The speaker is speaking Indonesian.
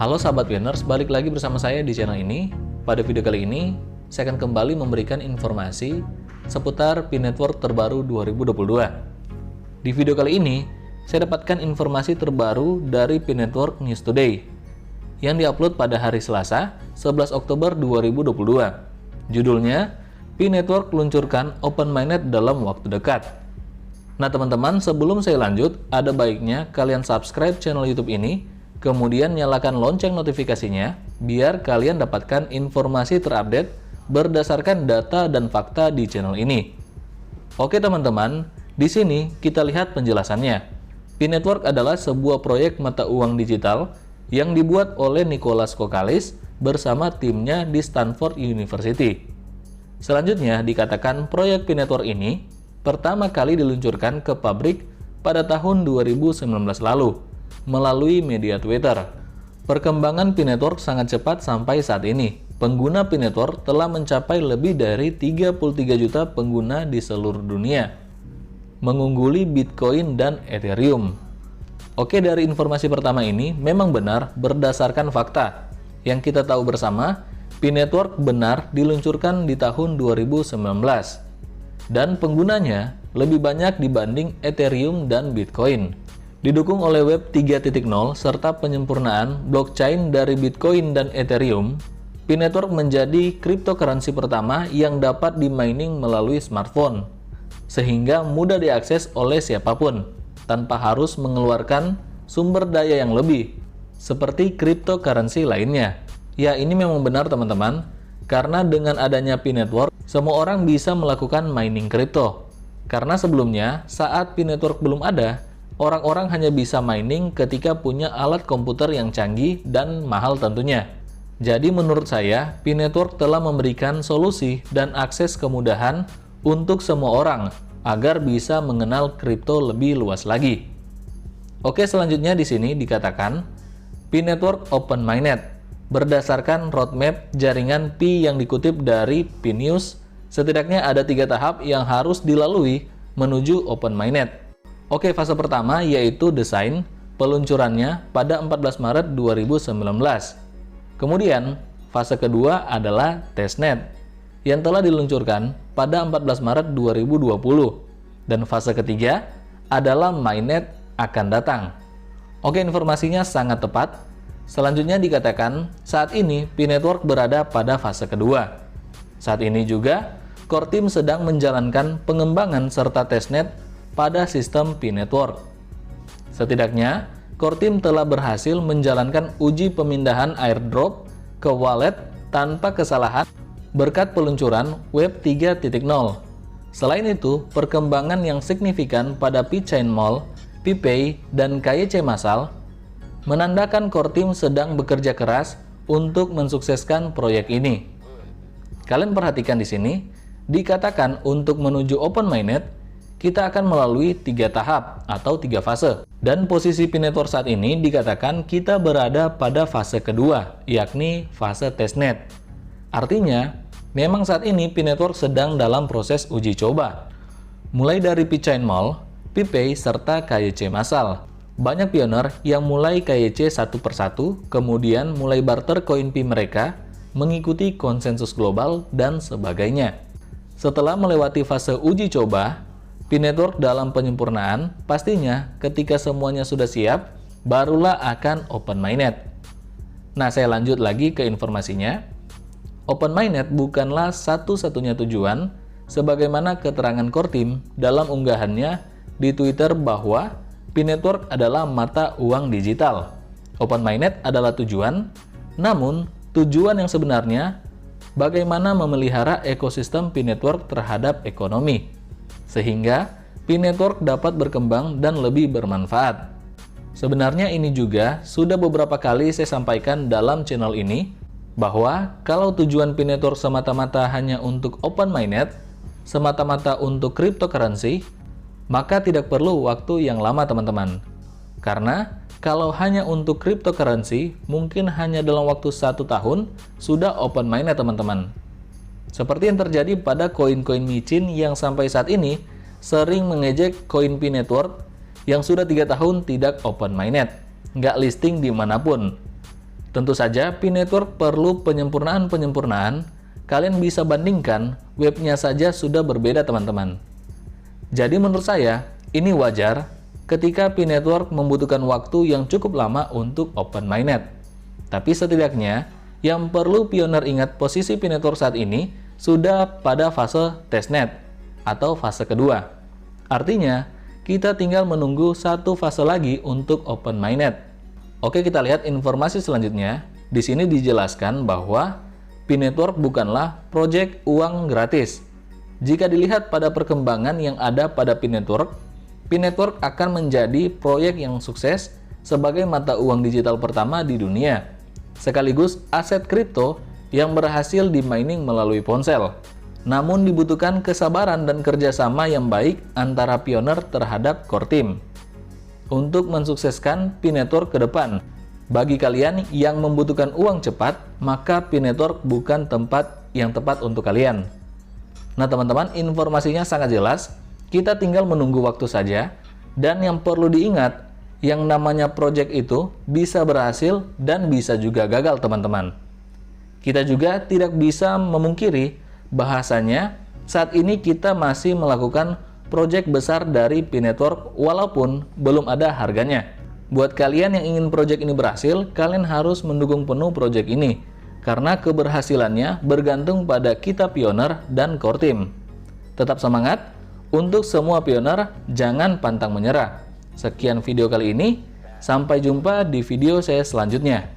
Halo sahabat Winners, balik lagi bersama saya di channel ini. Pada video kali ini, saya akan kembali memberikan informasi seputar P-Network terbaru 2022. Di video kali ini, saya dapatkan informasi terbaru dari P-Network News Today yang diupload pada hari Selasa, 11 Oktober 2022. Judulnya, P-Network luncurkan Open Mainnet dalam waktu dekat. Nah teman-teman, sebelum saya lanjut, ada baiknya kalian subscribe channel YouTube ini, kemudian nyalakan lonceng notifikasinya, biar kalian dapatkan informasi terupdate berdasarkan data dan fakta di channel ini. Oke teman-teman, di sini kita lihat penjelasannya. P-Network adalah sebuah proyek mata uang digital yang dibuat oleh Nicholas Kokalis bersama timnya di Stanford University. Selanjutnya dikatakan proyek P-Network ini pertama kali diluncurkan ke publik pada tahun 2019 lalu melalui media Twitter. Perkembangan P-Network sangat cepat sampai saat ini. Pengguna P-Network telah mencapai lebih dari 33 juta pengguna di seluruh dunia, mengungguli Bitcoin dan Ethereum. Oke, dari informasi pertama ini memang benar berdasarkan fakta. Yang kita tahu bersama, P-Network benar diluncurkan di tahun 2019. Dan penggunanya lebih banyak dibanding Ethereum dan Bitcoin. Didukung oleh Web 3.0 serta penyempurnaan blockchain dari Bitcoin dan Ethereum, P-Network menjadi cryptocurrency pertama yang dapat di-mining melalui smartphone, sehingga mudah diakses oleh siapapun, tanpa harus mengeluarkan sumber daya yang lebih, seperti cryptocurrency lainnya. Ya, ini memang benar teman-teman, karena dengan adanya P-Network, semua orang bisa melakukan mining kripto. Karena sebelumnya, saat P-Network belum ada, orang-orang hanya bisa mining ketika punya alat komputer yang canggih dan mahal tentunya. Jadi menurut saya, P-Network telah memberikan solusi dan akses kemudahan untuk semua orang agar bisa mengenal kripto lebih luas lagi. Oke, selanjutnya di sini dikatakan P-Network Open Mainnet. Berdasarkan roadmap jaringan P yang dikutip dari P-News, setidaknya ada 3 tahap yang harus dilalui menuju Open Mainnet. Oke, fase pertama yaitu desain, peluncurannya pada 14 Maret 2019. Kemudian, fase kedua adalah testnet, yang telah diluncurkan pada 14 Maret 2020. Dan fase ketiga adalah mainnet akan datang. Oke, informasinya sangat tepat. Selanjutnya dikatakan, saat ini P-Network berada pada fase kedua. Saat ini juga, core team sedang menjalankan pengembangan serta testnet pada sistem P-Network. Setidaknya, core team telah berhasil menjalankan uji pemindahan airdrop ke wallet tanpa kesalahan berkat peluncuran Web 3.0. Selain itu, perkembangan yang signifikan pada P-Chain Mall, P-Pay, dan KYC massal menandakan core team sedang bekerja keras untuk mensukseskan proyek ini. Kalian perhatikan di sini, dikatakan untuk menuju Open Mainnet, kita akan melalui 3 tahap atau 3 fase. Dan posisi P-Network saat ini dikatakan kita berada pada fase kedua, yakni fase testnet. Artinya, memang saat ini P-Network sedang dalam proses uji coba. Mulai dari P-Chain Mall, P-Pay, serta KYC massal. Banyak pioner yang mulai KYC satu persatu, kemudian mulai barter koin P mereka, mengikuti konsensus global, dan sebagainya. Setelah melewati fase uji coba, P-Network dalam penyempurnaan, pastinya ketika semuanya sudah siap, barulah akan Open Mainnet. Nah, saya lanjut lagi ke informasinya. Open Mainnet bukanlah satu-satunya tujuan, sebagaimana keterangan core team dalam unggahannya di Twitter bahwa P-Network adalah mata uang digital. Open Mainnet adalah tujuan, namun tujuan yang sebenarnya bagaimana memelihara ekosistem P-Network terhadap ekonomi, sehingga P-Network dapat berkembang dan lebih bermanfaat. Sebenarnya ini juga sudah beberapa kali saya sampaikan dalam channel ini, bahwa kalau tujuan P-Network semata-mata hanya untuk Open Mainnet, semata-mata untuk cryptocurrency, maka tidak perlu waktu yang lama teman-teman. Karena kalau hanya untuk cryptocurrency, mungkin hanya dalam waktu 1 tahun sudah Open Mainnet teman-teman. Seperti yang terjadi pada koin-koin micin yang sampai saat ini sering mengejek koin P-Network yang sudah 3 tahun tidak Open Mainnet, nggak listing dimanapun. Tentu saja, P-Network perlu penyempurnaan-penyempurnaan. Kalian bisa bandingkan, webnya saja sudah berbeda teman-teman. Jadi menurut saya, ini wajar ketika P-Network membutuhkan waktu yang cukup lama untuk open mainnet. Tapi setidaknya, yang perlu Pioneer ingat posisi P-Network saat ini sudah pada fase testnet atau fase kedua. Artinya, kita tinggal menunggu satu fase lagi untuk open mainnet. Oke, kita lihat informasi selanjutnya. Di sini dijelaskan bahwa P-Network bukanlah proyek uang gratis. Jika dilihat pada perkembangan yang ada pada P-Network, P-Network akan menjadi proyek yang sukses sebagai mata uang digital pertama di dunia, sekaligus aset kripto yang berhasil di-mining melalui ponsel. Namun dibutuhkan kesabaran dan kerjasama yang baik antara Pioneer terhadap core team untuk mensukseskan P-Network ke depan. Bagi kalian yang membutuhkan uang cepat, maka P-Network bukan tempat yang tepat untuk kalian. Nah teman-teman, informasinya sangat jelas. Kita tinggal menunggu waktu saja. Dan yang perlu diingat, yang namanya project itu bisa berhasil dan bisa juga gagal teman-teman. Kita juga tidak bisa memungkiri bahasanya saat ini kita masih melakukan project besar dari P-Network walaupun belum ada harganya. Buat kalian yang ingin project ini berhasil, kalian harus mendukung penuh project ini karena keberhasilannya bergantung pada kita Pioneer dan core team. Tetap semangat, untuk semua Pioneer jangan pantang menyerah. Sekian video kali ini, sampai jumpa di video saya selanjutnya.